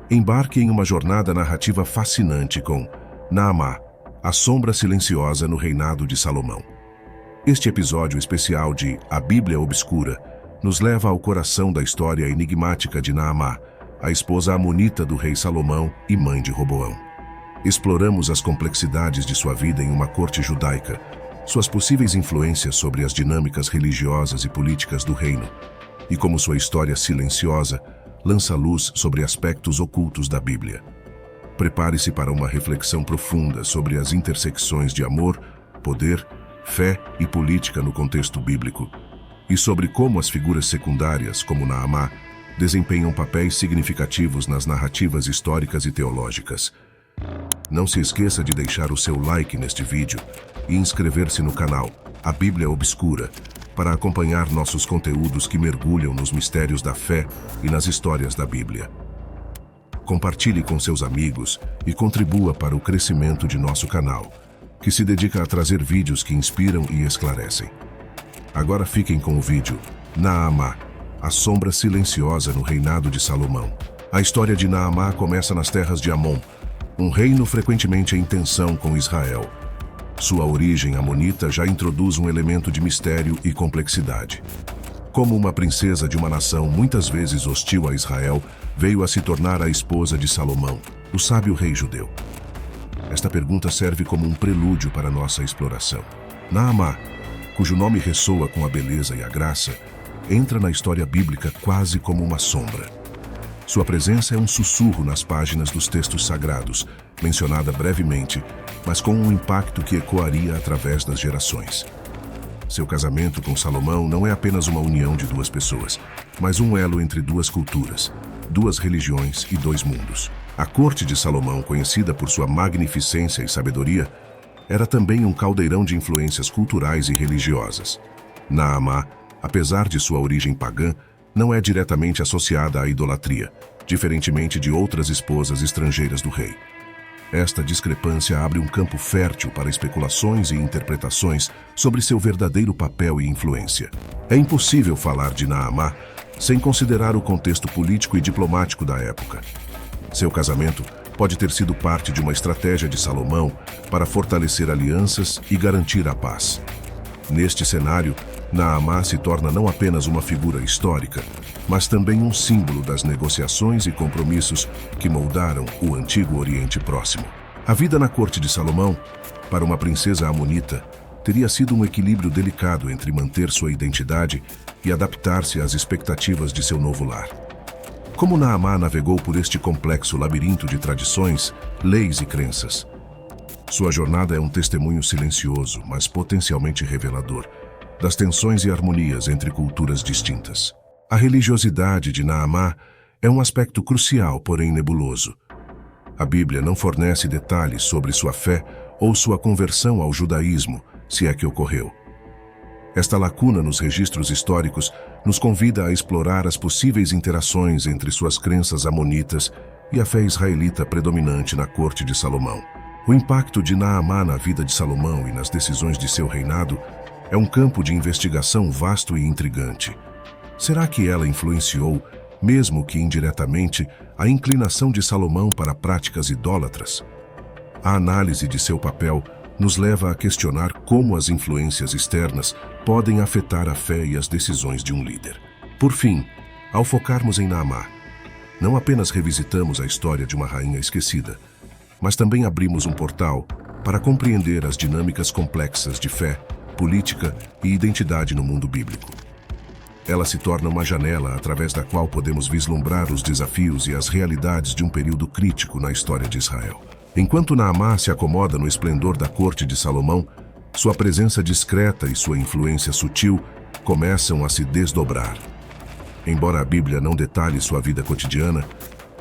Embarque em uma jornada narrativa fascinante com Naamá, a sombra silenciosa no reinado de Salomão. Este episódio especial de A Bíblia Obscura nos leva ao coração da história enigmática de Naamá, a esposa amonita do rei Salomão e mãe de Roboão. Exploramos as complexidades de sua vida em uma corte judaica, suas possíveis influências sobre as dinâmicas religiosas e políticas do reino, e como sua história silenciosa lança luz sobre aspectos ocultos da Bíblia. Prepare-se para uma reflexão profunda sobre as intersecções de amor, poder, fé e política no contexto bíblico, e sobre como as figuras secundárias, como Naamá, desempenham papéis significativos nas narrativas históricas e teológicas. Não se esqueça de deixar o seu like neste vídeo e inscrever-se no canal A Bíblia Obscura para acompanhar nossos conteúdos que mergulham nos mistérios da fé e nas histórias da Bíblia. Compartilhe com seus amigos e contribua para o crescimento de nosso canal, que se dedica a trazer vídeos que inspiram e esclarecem. Agora fiquem com o vídeo Naamá, a sombra silenciosa no reinado de Salomão. A história de Naamá começa nas terras de Amon, um reino frequentemente em tensão com Israel. Sua origem amonita já introduz um elemento de mistério e complexidade. Como uma princesa de uma nação muitas vezes hostil a Israel, veio a se tornar a esposa de Salomão, o sábio rei judeu. Esta pergunta serve como um prelúdio para nossa exploração. Naamá, cujo nome ressoa com a beleza e a graça, entra na história bíblica quase como uma sombra. Sua presença é um sussurro nas páginas dos textos sagrados, mencionada brevemente, mas com um impacto que ecoaria através das gerações. Seu casamento com Salomão não é apenas uma união de duas pessoas, mas um elo entre duas culturas, duas religiões e dois mundos. A corte de Salomão, conhecida por sua magnificência e sabedoria, era também um caldeirão de influências culturais e religiosas. Naamá, apesar de sua origem pagã, não é diretamente associada à idolatria, diferentemente de outras esposas estrangeiras do rei. Esta discrepância abre um campo fértil para especulações e interpretações sobre seu verdadeiro papel e influência. É impossível falar de Naamá sem considerar o contexto político e diplomático da época. Seu casamento pode ter sido parte de uma estratégia de Salomão para fortalecer alianças e garantir a paz. Neste cenário, Naamá se torna não apenas uma figura histórica, mas também um símbolo das negociações e compromissos que moldaram o antigo Oriente Próximo. A vida na corte de Salomão, para uma princesa amonita, teria sido um equilíbrio delicado entre manter sua identidade e adaptar-se às expectativas de seu novo lar. Como Naamá navegou por este complexo labirinto de tradições, leis e crenças? Sua jornada é um testemunho silencioso, mas potencialmente revelador, das tensões e harmonias entre culturas distintas. A religiosidade de Naamá é um aspecto crucial, porém nebuloso. A Bíblia não fornece detalhes sobre sua fé ou sua conversão ao judaísmo, se é que ocorreu. Esta lacuna nos registros históricos nos convida a explorar as possíveis interações entre suas crenças amonitas e a fé israelita predominante na corte de Salomão. O impacto de Naamá na vida de Salomão e nas decisões de seu reinado é um campo de investigação vasto e intrigante. Será que ela influenciou, mesmo que indiretamente, a inclinação de Salomão para práticas idólatras? A análise de seu papel nos leva a questionar como as influências externas podem afetar a fé e as decisões de um líder. Por fim, ao focarmos em Naamá, não apenas revisitamos a história de uma rainha esquecida, mas também abrimos um portal para compreender as dinâmicas complexas de fé, política e identidade no mundo bíblico. Ela se torna uma janela através da qual podemos vislumbrar os desafios e as realidades de um período crítico na história de Israel. Enquanto Naamá se acomoda no esplendor da corte de Salomão, sua presença discreta e sua influência sutil começam a se desdobrar. Embora a Bíblia não detalhe sua vida cotidiana,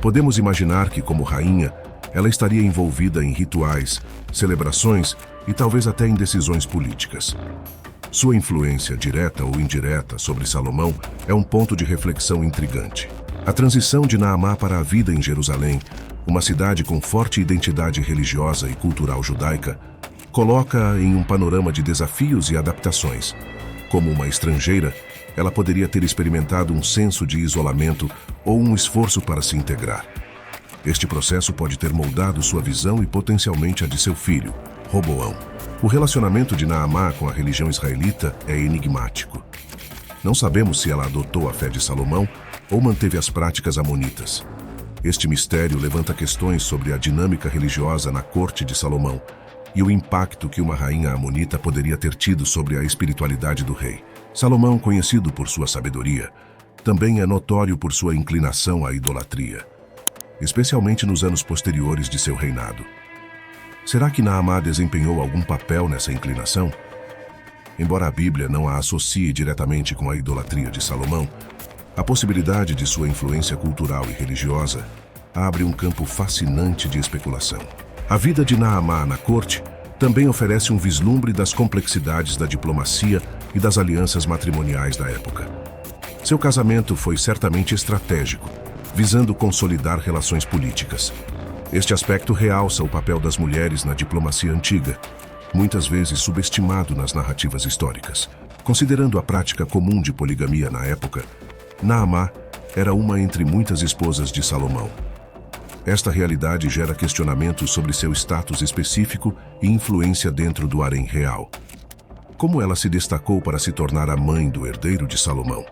podemos imaginar que, como rainha, ela estaria envolvida em rituais, celebrações e talvez até em decisões políticas. Sua influência, direta ou indireta, sobre Salomão é um ponto de reflexão intrigante. A transição de Naamá para a vida em Jerusalém, uma cidade com forte identidade religiosa e cultural judaica, coloca-a em um panorama de desafios e adaptações. Como uma estrangeira, ela poderia ter experimentado um senso de isolamento ou um esforço para se integrar. Este processo pode ter moldado sua visão e potencialmente a de seu filho, Roboão. O relacionamento de Naamá com a religião israelita é enigmático. Não sabemos se ela adotou a fé de Salomão ou manteve as práticas amonitas. Este mistério levanta questões sobre a dinâmica religiosa na corte de Salomão e o impacto que uma rainha amonita poderia ter tido sobre a espiritualidade do rei. Salomão, conhecido por sua sabedoria, também é notório por sua inclinação à idolatria, especialmente nos anos posteriores de seu reinado. Será que Naamá desempenhou algum papel nessa inclinação? Embora a Bíblia não a associe diretamente com a idolatria de Salomão, a possibilidade de sua influência cultural e religiosa abre um campo fascinante de especulação. A vida de Naamá na corte também oferece um vislumbre das complexidades da diplomacia e das alianças matrimoniais da época. Seu casamento foi certamente estratégico, visando consolidar relações políticas. Este aspecto realça o papel das mulheres na diplomacia antiga, muitas vezes subestimado nas narrativas históricas. Considerando a prática comum de poligamia na época, Naamá era uma entre muitas esposas de Salomão. Esta realidade gera questionamentos sobre seu status específico e influência dentro do harém real. Como ela se destacou para se tornar a mãe do herdeiro de Salomão?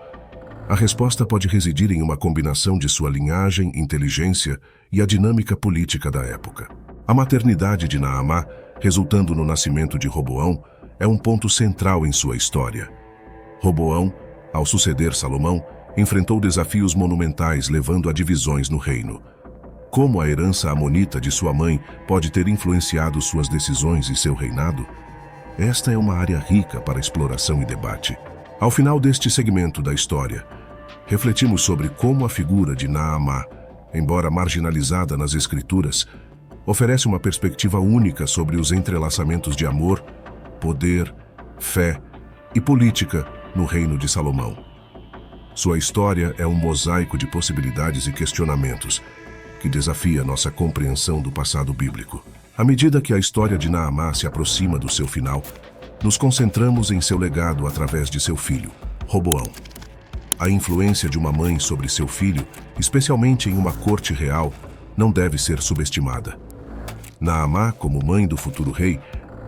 A resposta pode residir em uma combinação de sua linhagem, inteligência e a dinâmica política da época. A maternidade de Naamá, resultando no nascimento de Roboão, é um ponto central em sua história. Roboão, ao suceder Salomão, enfrentou desafios monumentais levando a divisões no reino. Como a herança amonita de sua mãe pode ter influenciado suas decisões e seu reinado? Esta é uma área rica para exploração e debate. Ao final deste segmento da história, refletimos sobre como a figura de Naamá, embora marginalizada nas Escrituras, oferece uma perspectiva única sobre os entrelaçamentos de amor, poder, fé e política no reino de Salomão. Sua história é um mosaico de possibilidades e questionamentos que desafia nossa compreensão do passado bíblico. À medida que a história de Naamá se aproxima do seu final, nos concentramos em seu legado através de seu filho, Roboão. A influência de uma mãe sobre seu filho, especialmente em uma corte real, não deve ser subestimada. Naamá, como mãe do futuro rei,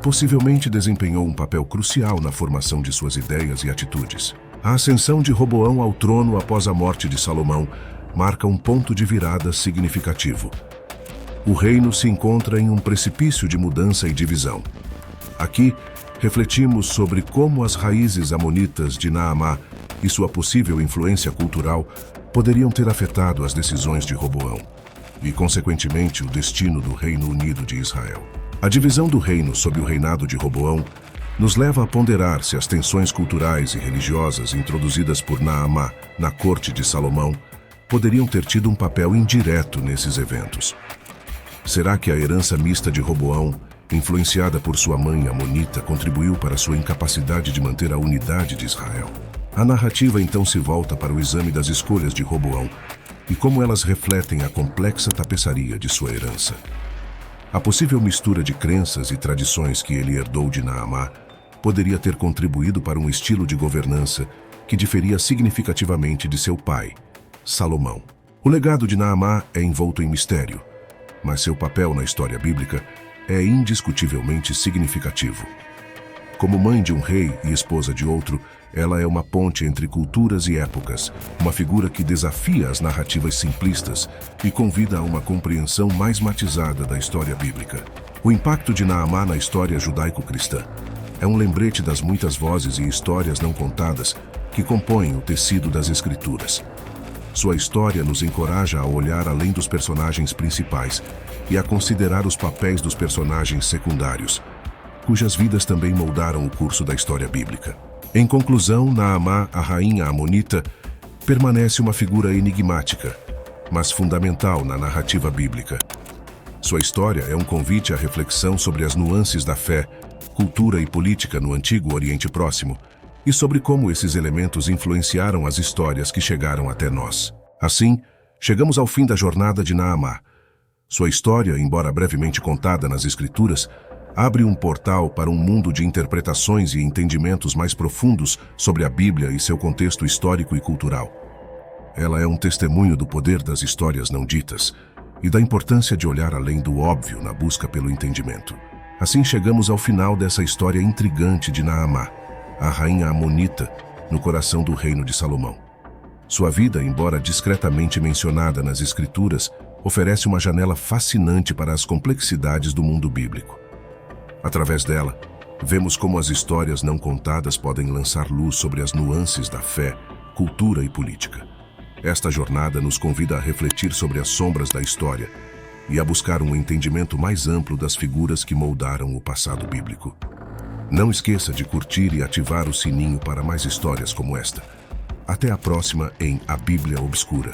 possivelmente desempenhou um papel crucial na formação de suas ideias e atitudes. A ascensão de Roboão ao trono após a morte de Salomão marca um ponto de virada significativo. O reino se encontra em um precipício de mudança e divisão. Aqui, refletimos sobre como as raízes amonitas de Naamá e sua possível influência cultural poderiam ter afetado as decisões de Roboão e, consequentemente, o destino do Reino Unido de Israel. A divisão do reino sob o reinado de Roboão nos leva a ponderar se as tensões culturais e religiosas introduzidas por Naamá na corte de Salomão poderiam ter tido um papel indireto nesses eventos. Será que a herança mista de Roboão, influenciada por sua mãe amonita, contribuiu para sua incapacidade de manter a unidade de Israel? A narrativa então se volta para o exame das escolhas de Roboão e como elas refletem a complexa tapeçaria de sua herança. A possível mistura de crenças e tradições que ele herdou de Naamá poderia ter contribuído para um estilo de governança que diferia significativamente de seu pai, Salomão. O legado de Naamá é envolto em mistério, mas seu papel na história bíblica é indiscutivelmente significativo. Como mãe de um rei e esposa de outro, ela é uma ponte entre culturas e épocas, uma figura que desafia as narrativas simplistas e convida a uma compreensão mais matizada da história bíblica. O impacto de Naamá na história judaico-cristã é um lembrete das muitas vozes e histórias não contadas que compõem o tecido das Escrituras. Sua história nos encoraja a olhar além dos personagens principais e a considerar os papéis dos personagens secundários, cujas vidas também moldaram o curso da história bíblica. Em conclusão, Naamá, a rainha amonita, permanece uma figura enigmática, mas fundamental na narrativa bíblica. Sua história é um convite à reflexão sobre as nuances da fé, cultura e política no Antigo Oriente Próximo e sobre como esses elementos influenciaram as histórias que chegaram até nós. Assim, chegamos ao fim da jornada de Naamá. Sua história, embora brevemente contada nas Escrituras, abre um portal para um mundo de interpretações e entendimentos mais profundos sobre a Bíblia e seu contexto histórico e cultural. Ela é um testemunho do poder das histórias não ditas e da importância de olhar além do óbvio na busca pelo entendimento. Assim chegamos ao final dessa história intrigante de Naamá, a rainha amonita, no coração do reino de Salomão. Sua vida, embora discretamente mencionada nas Escrituras, oferece uma janela fascinante para as complexidades do mundo bíblico. Através dela, vemos como as histórias não contadas podem lançar luz sobre as nuances da fé, cultura e política. Esta jornada nos convida a refletir sobre as sombras da história e a buscar um entendimento mais amplo das figuras que moldaram o passado bíblico. Não esqueça de curtir e ativar o sininho para mais histórias como esta. Até a próxima em A Bíblia Obscura.